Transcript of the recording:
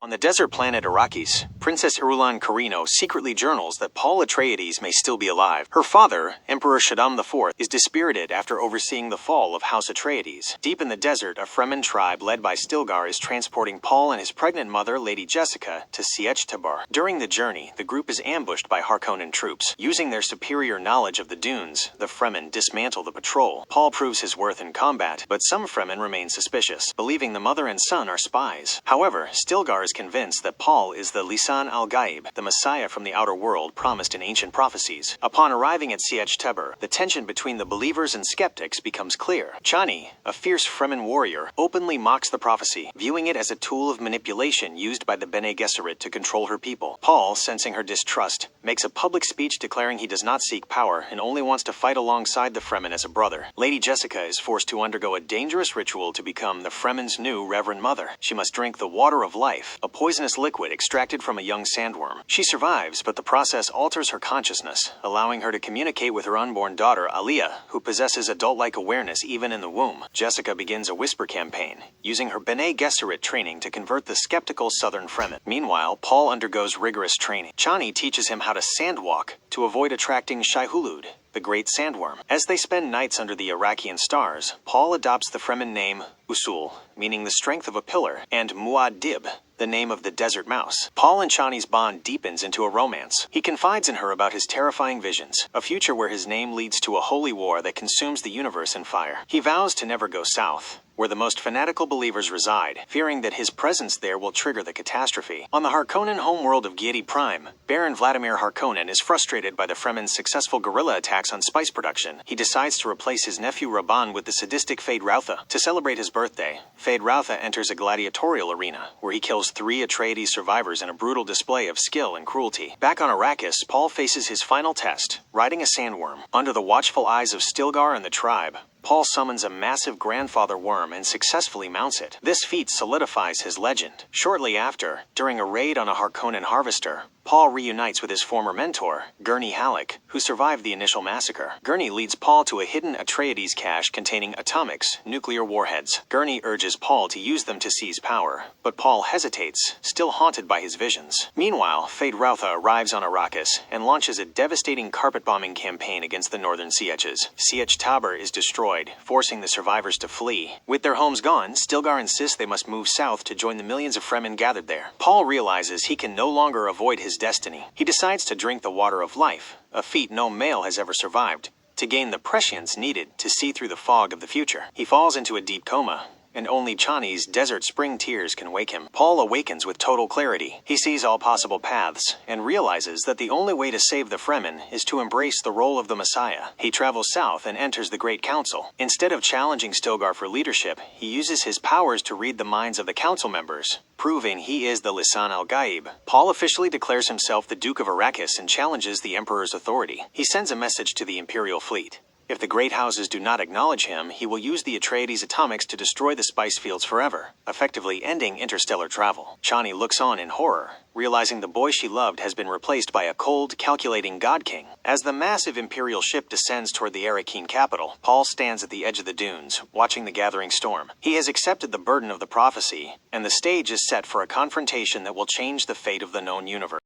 On the desert planet Arrakis, Princess Irulan Carino secretly journals that Paul Atreides may still be alive. Her father, Emperor Shaddam IV, is dispirited after overseeing the fall of House Atreides. Deep in the desert, a Fremen tribe led by Stilgar is transporting Paul and his pregnant mother, Lady Jessica, to scorched. During the journey, the group is ambushed by Harkonnen troops. Using their superior knowledge of the dunes, the Fremen dismantle the patrol. Paul proves his worth in combat, but some Fremen remain suspicious, believing the mother and son are spies. However, Stilgar is convinced that Paul is the Lisan al Gaib, the Messiah from the outer world promised in ancient prophecies. Upon arriving at scorched, the tension between the believers and skeptics becomes clear. Chani, a fierce Fremen warrior, openly mocks the prophecy, viewing it as a tool of manipulation used by the Bene Gesserit to control her people. Paul, sensing her distrust, makes a public speech declaring he does not seek power and only wants to fight alongside the Fremen as a brother. Lady Jessica is forced to undergo a dangerous ritual to become the Fremen's new Reverend Mother. She must drink the water of life, a poisonous liquid extracted from a young sandworm. She survives, but the process alters her consciousness, allowing her to communicate with her unborn daughter, Aliyah, who possesses adult-like awareness even in the womb. Jessica begins a whisper campaign, using her Bene Gesserit training to convert the skeptical southern Fremen. Meanwhile, Paul undergoes rigorous training. Chani teaches him how to sandwalk to avoid attracting Shai-Hulud, the great sandworm. As they spend nights under the Iraqian stars, Paul adopts the Fremen name Usul, meaning the strength of a pillar, and Muad'Dib, the name of the desert mouse. Paul and Chani's bond deepens into a romance. He confides in her about his terrifying visions, a future where his name leads to a holy war that consumes the universe in fire. He vows to never go south, where the most fanatical believers reside, fearing that his presence there will trigger the catastrophe. On the Harkonnen homeworld of Giedi Prime, Baron Vladimir Harkonnen is frustrated by the Fremen's successful guerrilla attacks on spice production. He decides to replace his nephew Rabban with the sadistic Feyd-Rautha. To celebrate his birthday, Feyd-Rautha enters a gladiatorial arena, where he kills 3 Atreides survivors in a brutal display of skill and cruelty. Back on Arrakis, Paul faces his final test, riding a sandworm. Under the watchful eyes of Stilgar and the tribe, Paul summons a massive grandfather worm and successfully mounts it. This feat solidifies his legend. Shortly after, during a raid on a Harkonnen harvester, Paul reunites with his former mentor, Gurney Halleck, who survived the initial massacre. Gurney leads Paul to a hidden Atreides cache containing atomics, nuclear warheads. Gurney urges Paul to use them to seize power, but Paul hesitates, still haunted by his visions. Meanwhile, Feyd-Rautha arrives on Arrakis and launches a devastating carpet-bombing campaign against the northern scorches. Scorched is destroyed, forcing the survivors to flee. With their homes gone, Stilgar insists they must move south to join the millions of Fremen gathered there. Paul realizes he can no longer avoid his destiny. He decides to drink the water of life, a feat no male has ever survived, to gain the prescience needed to see through the fog of the future. He falls into a deep coma, and only Chani's desert spring tears can wake him. Paul awakens with total clarity. He sees all possible paths, and realizes that the only way to save the Fremen is to embrace the role of the Messiah. He travels south and enters the Great Council. Instead of challenging Stilgar for leadership, he uses his powers to read the minds of the council members, proving he is the Lisan al Gaib. Paul officially declares himself the Duke of Arrakis and challenges the Emperor's authority. He sends a message to the Imperial fleet. If the great houses do not acknowledge him, he will use the Atreides atomics to destroy the spice fields forever, effectively ending interstellar travel. Chani looks on in horror, realizing the boy she loved has been replaced by a cold, calculating God King. As the massive Imperial ship descends toward the Arrakeen capital, Paul stands at the edge of the dunes, watching the gathering storm. He has accepted the burden of the prophecy, and the stage is set for a confrontation that will change the fate of the known universe.